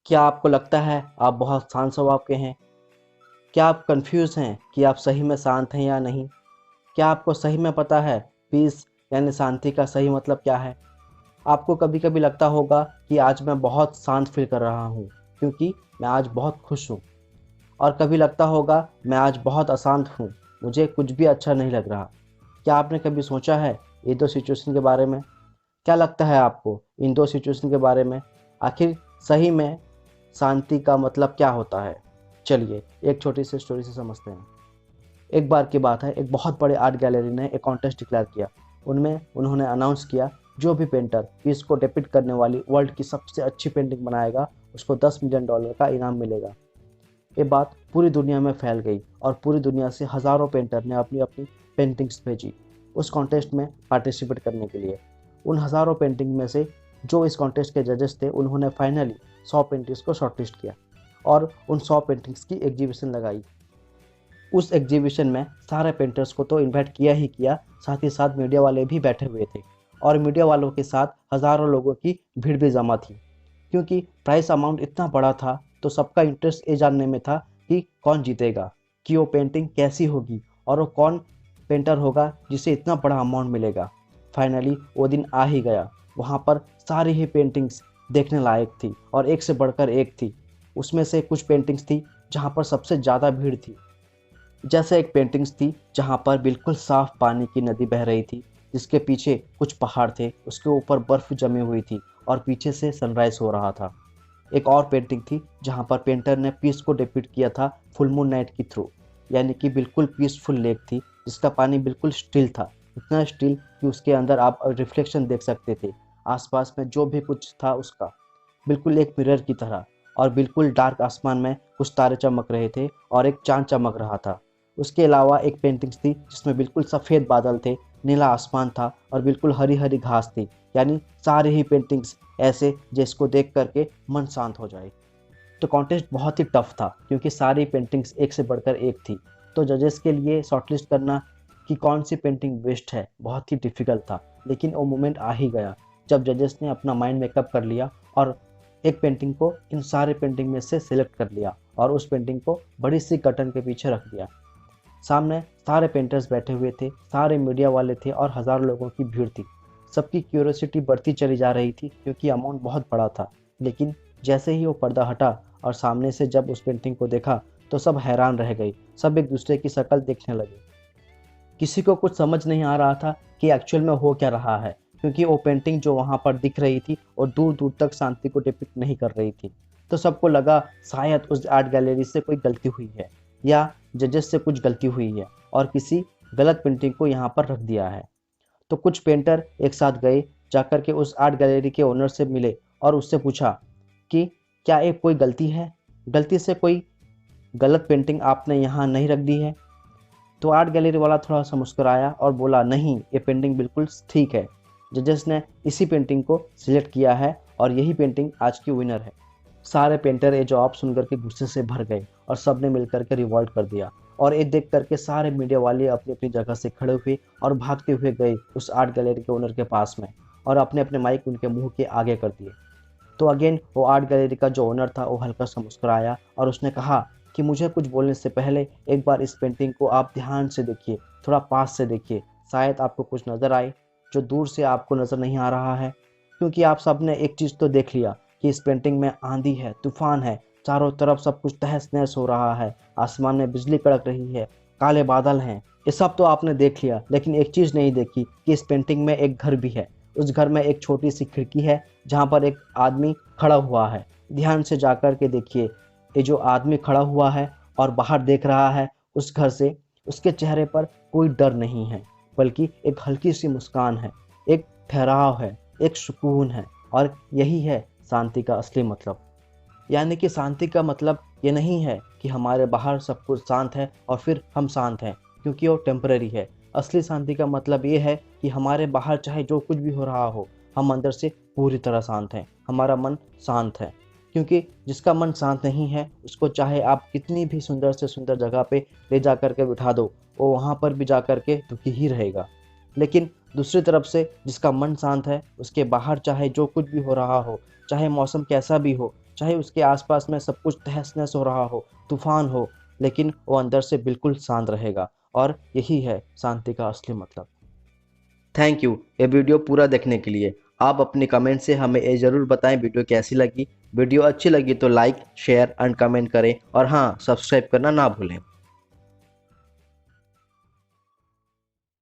क्या आपको लगता है आप बहुत शांत स्वभाव के हैं? क्या आप कंफ्यूज हैं कि आप सही में शांत हैं या नहीं? क्या आपको सही में पता है पीस यानी शांति का सही मतलब क्या है? आपको कभी कभी लगता होगा कि आज मैं बहुत शांत फील कर रहा हूँ क्योंकि मैं आज बहुत खुश हूँ। और कभी लगता होगा मैं आज बहुत अशांत हूँ, मुझे कुछ भी अच्छा नहीं लग रहा। क्या आपने कभी सोचा है ये दो सिचुएशन के बारे में? क्या लगता है आपको इन दो सिचुएशन के बारे में? आखिर सही में शांति का मतलब क्या होता है? चलिए एक छोटी सी स्टोरी से समझते हैं। एक बार की बात है, एक बहुत बड़े आर्ट गैलरी ने एक कॉन्टेस्ट डिक्लेयर किया। उनमें उन्होंने अनाउंस किया, जो भी पेंटर पीस को डिपिक्ट करने वाली वर्ल्ड की सबसे अच्छी पेंटिंग बनाएगा उसको $10 मिलियन का इनाम मिलेगा। ये बात पूरी दुनिया में फैल गई और पूरी दुनिया से हज़ारों पेंटर ने अपनी अपनी पेंटिंग्स भेजी उस कॉन्टेस्ट में पार्टिसिपेट करने के लिए। उन हज़ारों पेंटिंग में से जो इस कॉन्टेस्ट के जजेस थे उन्होंने फाइनली 100 पेंटिंग्स को शॉर्टलिस्ट किया और उन 100 पेंटिंग्स की एग्जीबिशन लगाई। उस एग्जीबिशन में सारे पेंटर्स को तो इनवाइट किया ही किया, साथ ही साथ मीडिया वाले भी बैठे हुए थे और मीडिया वालों के साथ हज़ारों लोगों की भीड़ भी जमा थी। क्योंकि प्राइस अमाउंट इतना बड़ा था तो सबका इंटरेस्ट ये जानने में था कि कौन जीतेगा, कि वो पेंटिंग कैसी होगी और वो कौन पेंटर होगा जिसे इतना बड़ा अमाउंट मिलेगा। फाइनली वो दिन आ ही गया। वहाँ पर सारी ही पेंटिंग्स देखने लायक थी और एक से बढ़कर एक थी। उसमें से कुछ पेंटिंग्स थी जहाँ पर सबसे ज़्यादा भीड़ थी। जैसे एक पेंटिंग्स थी जहाँ पर बिल्कुल साफ पानी की नदी बह रही थी, जिसके पीछे कुछ पहाड़ थे, उसके ऊपर बर्फ जमी हुई थी और पीछे से सनराइज हो रहा था। एक और पेंटिंग थी जहाँ पर पेंटर ने पीस को डिपिक्ट किया था फुल मून नाइट की थ्रू, यानी कि बिल्कुल पीसफुल लेक थी जिसका पानी बिल्कुल स्टिल था, इतना स्टिल कि उसके अंदर आप रिफ्लेक्शन देख सकते थे आसपास में जो भी कुछ था उसका, बिल्कुल एक मिरर की तरह। और बिल्कुल डार्क आसमान में कुछ तारे चमक रहे थे और एक चांद चमक रहा था। उसके अलावा एक पेंटिंग्स थी जिसमें बिल्कुल सफ़ेद बादल थे, नीला आसमान था और बिल्कुल हरी हरी घास थी। यानी सारी ही पेंटिंग्स ऐसे जिसको देख करके मन शांत हो जाए। तो कॉन्टेस्ट बहुत ही टफ था क्योंकि सारी पेंटिंग्स एक से बढ़कर एक थी। तो जजेस के लिए शॉर्टलिस्ट करना कि कौन सी पेंटिंग बेस्ट है बहुत ही डिफिकल्ट था। लेकिन वो मोमेंट आ ही गया जब जजेस ने अपना माइंड मेकअप कर लिया और एक पेंटिंग को इन सारे पेंटिंग में से सिलेक्ट कर लिया और उस पेंटिंग को बड़ी सी कर्टन के पीछे रख दिया। सामने सारे पेंटर्स बैठे हुए थे, सारे मीडिया वाले थे और हज़ारों लोगों की भीड़ थी। सबकी क्यूरियोसिटी बढ़ती चली जा रही थी क्योंकि अमाउंट बहुत बड़ा था। लेकिन जैसे ही वो पर्दा हटा और सामने से जब उस पेंटिंग को देखा तो सब हैरान रह गए, सब एक दूसरे की शक्ल देखने लगे। किसी को कुछ समझ नहीं आ रहा था कि एक्चुअल में हो क्या रहा है, क्योंकि वो पेंटिंग जो वहाँ पर दिख रही थी और दूर दूर तक शांति को डिपिक्ट नहीं कर रही थी। तो सबको लगा शायद उस आर्ट गैलरी से कोई गलती हुई है या जजेस से कुछ गलती हुई है और किसी गलत पेंटिंग को यहाँ पर रख दिया है। तो कुछ पेंटर एक साथ गए, जाकर के उस आर्ट गैलरी के ओनर से मिले और उससे पूछा कि क्या ये कोई गलती है, गलती से कोई गलत पेंटिंग आपने यहाँ नहीं रख दी है? तो आर्ट गैलरी वाला थोड़ा सा मुस्कुराया और बोला, नहीं, ये पेंटिंग बिल्कुल ठीक है, जजेस ने इसी पेंटिंग को सिलेक्ट किया है और यही पेंटिंग आज की विनर है। सारे पेंटर ये जवाब सुनकर के गुस्से से भर गए और सब ने मिलकर के रिवॉल्ट कर दिया। और ये देख करके सारे मीडिया वाले अपनी अपनी जगह से खड़े हुए और भागते हुए गए उस आर्ट गैलरी के ओनर के पास में और अपने अपने माइक उनके मुंह के आगे कर दिए। तो अगेन वो आर्ट गैलरी का जो ओनर था वो हल्का सा मुस्कुराया और उसने कहा कि मुझे कुछ बोलने से पहले एक बार इस पेंटिंग को आप ध्यान से देखिए, थोड़ा पास से देखिए, शायद आपको कुछ नज़र आए जो दूर से आपको नज़र नहीं आ रहा है। क्योंकि आप सब ने एक चीज़ तो देख लिया कि इस पेंटिंग में आंधी है, तूफान है, चारों तरफ सब कुछ तहस नहस हो रहा है, आसमान में बिजली कड़क रही है, काले बादल हैं, ये सब तो आपने देख लिया। लेकिन एक चीज़ नहीं देखी कि इस पेंटिंग में एक घर भी है। उस घर में एक छोटी सी खिड़की है जहाँ पर एक आदमी खड़ा हुआ है। ध्यान से जाकर के देखिए, ये जो आदमी खड़ा हुआ है और बाहर देख रहा है उस घर से, उसके चेहरे पर कोई डर नहीं है, बल्कि एक हल्की सी मुस्कान है, एक ठहराव है, एक सुकून है। और यही है शांति का असली मतलब। यानी कि शांति का मतलब ये नहीं है कि हमारे बाहर सब कुछ शांत है और फिर हम शांत हैं, क्योंकि वो टेम्पररी है। असली शांति का मतलब ये है कि हमारे बाहर चाहे जो कुछ भी हो रहा हो, हम अंदर से पूरी तरह शांत हैं, हमारा मन शांत है। क्योंकि जिसका मन शांत नहीं है उसको चाहे आप कितनी भी सुंदर से सुंदर जगह पे ले जा कर के बिठा दो, वो वहाँ पर भी जा कर के दुखी ही रहेगा। लेकिन दूसरी तरफ से जिसका मन शांत है, उसके बाहर चाहे जो कुछ भी हो रहा हो, चाहे मौसम कैसा भी हो, चाहे उसके आसपास में सब कुछ तहस नहस हो रहा हो, तूफान हो, लेकिन वो अंदर से बिल्कुल शांत रहेगा। और यही है शांति का असली मतलब। थैंक यू ये वीडियो पूरा देखने के लिए। आप अपने कमेंट से हमें ये ज़रूर बताएं वीडियो कैसी लगी। वीडियो अच्छी लगी तो लाइक, शेयर एंड कमेंट करें, और हाँ, सब्सक्राइब करना ना भूलें।